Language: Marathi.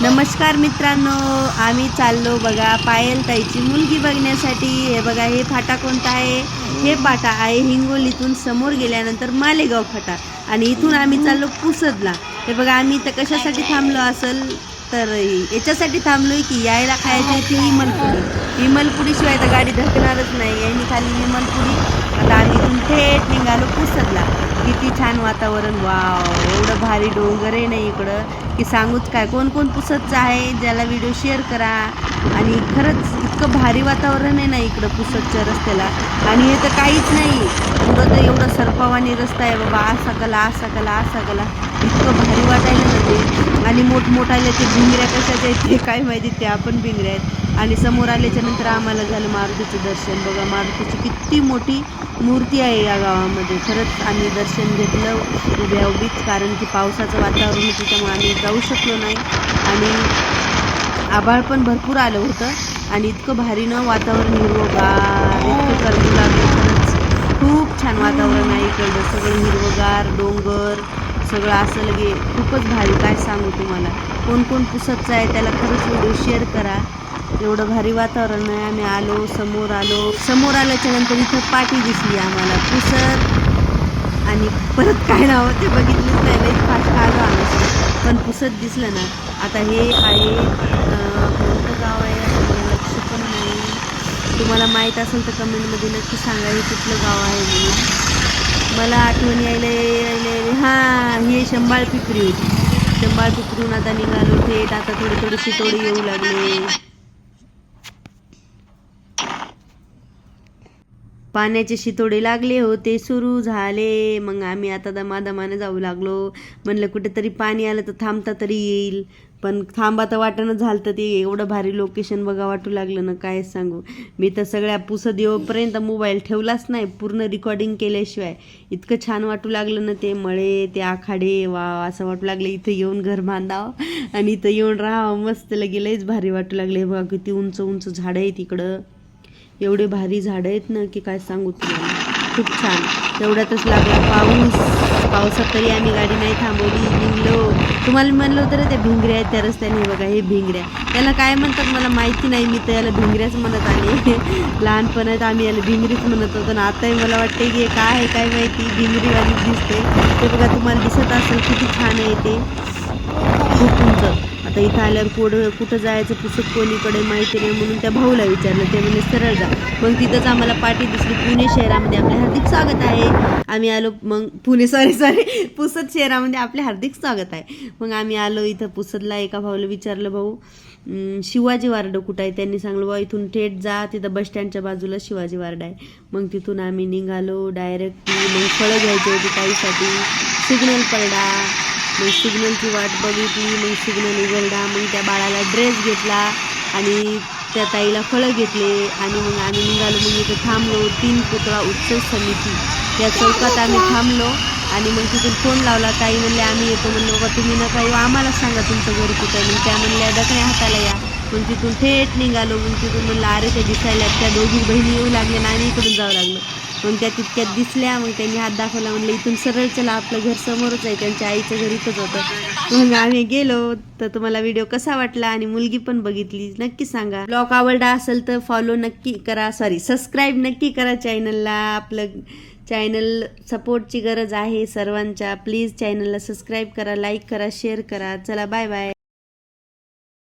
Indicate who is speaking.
Speaker 1: नमस्कार मित्रांनो, आम्ही चाललो बघा पायल ताईची मुलगी बघण्यासाठी. हे बघा, हे फाटा कोणता आहे? हे फाटा आहे हिंगोलीतून समोर गेल्यानंतर मालेगाव फाटा, आणि इथून आम्ही चाललो पुसदला. हे बघा, आम्ही तर कशासाठी थांबलो असेल तर याच्यासाठी थांबलोय की यायला खायची ती विमलपुरी शिवाय तर गाडी धकणारच नाही. यांनी खाली विमलपुरी. आता आम्ही इथून थेट निघालो पुसदला. किती छान वातावरण, वाव, एवढं भारी डोंगर आहे ना इकडं की सांगूच काय. कोण कोण पुसदचं आहे ज्याला व्हिडिओ शेअर करा. आणि खरंच इतकं भारी वातावरण आहे ना इकडं पुसदच्या रस्त्याला. आणि हे तर काहीच नाही, पुढं तर एवढं सरपावानी रस्ता आहे बाबा, असा कला असा कला असा कला, इतकं भारी वाटायला म्हणजे. आणि मोठमोठाले ते भिंगऱ्या कशाच्या आहेत ते काय माहिती, त्या पण भिंगऱ्या आहेत. आणि समोर आल्याच्या नंतर आम्हाला झालं मारुतीचं दर्शन. बघा, मारुतीची किती मोठी मूर्ती आहे या गावामध्ये. खरंच आम्ही दर्शन घेतलं उभ्या उभीच, कारण की पावसाचं वातावरण होतं त्यामुळे आम्ही जाऊ शकलो नाही. आणि आभाळ पण भरपूर आलं होतं आणि इतकं भारीनं वातावरण हिरवगार, इतकं करजू लागलं. खरंच खूप छान वातावरण आहे इकडं, सगळं हिरवगार, डोंगर सगळं असं लगे खूपच भारी. काय सांगू तुम्हाला. कोण कोण पुसदचं आहे त्याला खरंच व्हिडिओ शेअर करा. एवढं भारी वातावरण आहे. आम्ही आलो, समोर आल्याच्या नंतर इथं पाटी दिसली आम्हाला पुसद. आणि परत काय नाव ते बघितलंच नाही, लई फास्ट आलो आम्ही, पण पुसद दिसलं ना. आता हे आहे कोणतं गाव आहे असं मला लक्ष पण नाही. तुम्हाला माहीत असेल तर कमेंटमध्ये नक्की सांगा हे कुठलं गाव आहे म्हणून. मला आठवण यायला हां, हे शंभाळ पिपरी होती. शंभाळ पिपरीहून आता निघालो थेट. आता थोडी शितोडी येऊ लागले. पाण्याचे शितोडे लागले होते, सुरू झाले. मग आम्ही आता दमादमाने जाऊ लागलो. म्हणलं कुठेतरी पाणी आलं तर थांबता तरी येईल, पण थांबा तर वाटणं झालं. तर ते एवढं भारी लोकेशन बघा वाटू लागलं ना, काय सांगू. मी तर सगळ्या पुसद येऊपर्यंत मोबाईल ठेवलाच नाही, पूर्ण रेकॉर्डिंग केल्याशिवाय. इतकं छान वाटू लागलं ना, ते मळे, ते आखाडे, वा, असं वाटू लागलं इथं येऊन घर बांधावं आणि इथं येऊन राहावं. मस्त लगे लईच भारी वाटू लागले. बघा किती उंच उंच झाडं आहेत इकडं, एवढे भारी झाडं आहेत ना की काय सांगू तुम्हाला. खूप छान. तेवढ्यातच लागला पावसात तरी आम्ही गाडी नाही थांबवली, निघलो. तुम्हाला म्हणलं होतं ना त्या भिंगऱ्या आहेत त्या रस्त्याने. बघा, हे भिंगऱ्या, त्याला काय म्हणतात मला माहिती नाही, मी तर याला भिंगऱ्याच म्हणत आले. लहानपणात आम्ही याला भिंगरीच म्हणत होतो ना, आताही मला वाटते की काय आहे काय माहिती, भिंगरीवाली दिसते. ते बघा, तुम्हाला दिसत असेल किती छान आहे ते, खूप उंच. आता इथं आल्यावर कुठं जायचं पुसद कोणीकडे माहिती नाही, म्हणून त्या भाऊला विचारलं. ते म्हणजे सरळ जा. मग तिथंच आम्हाला पाटी दिसली, पुणे शहरामध्ये आपले हार्दिक स्वागत आहे. आम्ही आलो मग सॉरी पुसद शहरामध्ये आपले हार्दिक स्वागत आहे. मग आम्ही आलो इथं पुसदला. एका भाऊला विचारलं, भाऊ शिवाजी वार्ड कुठं आहे? त्यांनी सांगलं, बा इथून थेट जा, तिथं बसस्टँडच्या बाजूला शिवाजी वार्ड आहे. मग तिथून आम्ही निघालो डायरेक्टली. मग फळं घ्यायची होती ताईसाठी. सिग्नल पडला, मग सिग्नलची वाट बघितली. मग सिग्नल उघडला. मग त्या बाळाला ड्रेस घेतला आणि त्या ताईला फळं घेतले. आणि मग आम्ही निघालो. मग इथं थांबलो. 3 पुतळा उत्सव समिती या चौकात आम्ही थांबलो. आणि मग तिथून फोन लावला. ताई म्हणले आम्ही येतो. म्हणलं, बाबा तुम्ही नका येऊ, आम्हाला सांगा तुमचं घर कुठं आहे. मग त्या म्हणल्या दखण्या हाताला या. मग तिथून थेट निघालो. मग तिथून म्हणलं अरे त्या दिसायला त्या दोघी बहिणी येऊ लागल्या ना, आणि इकडून जावं लागलं. मग त्या तितक्यात दिसल्या. मग त्यांनी हात दाखवला. म्हणलं इथून सरळ चला, आपलं घर समोरच आहे. त्यांच्या आईचं घर इथंच होतं. मग आम्ही गेलो. तर तुम्हाला व्हिडिओ कसा वाटला आणि मुलगी पण बघितली नक्की सांगा. ब्लॉग आवडला असेल तर फॉलो नक्की करा, सबस्क्राईब नक्की करा चॅनलला. आपलं चॅनल सपोर्टची गरज आहे सर्वांच्या. प्लीज चॅनलला सबस्क्राईब करा, लाईक करा, शेअर करा. चला, बाय बाय.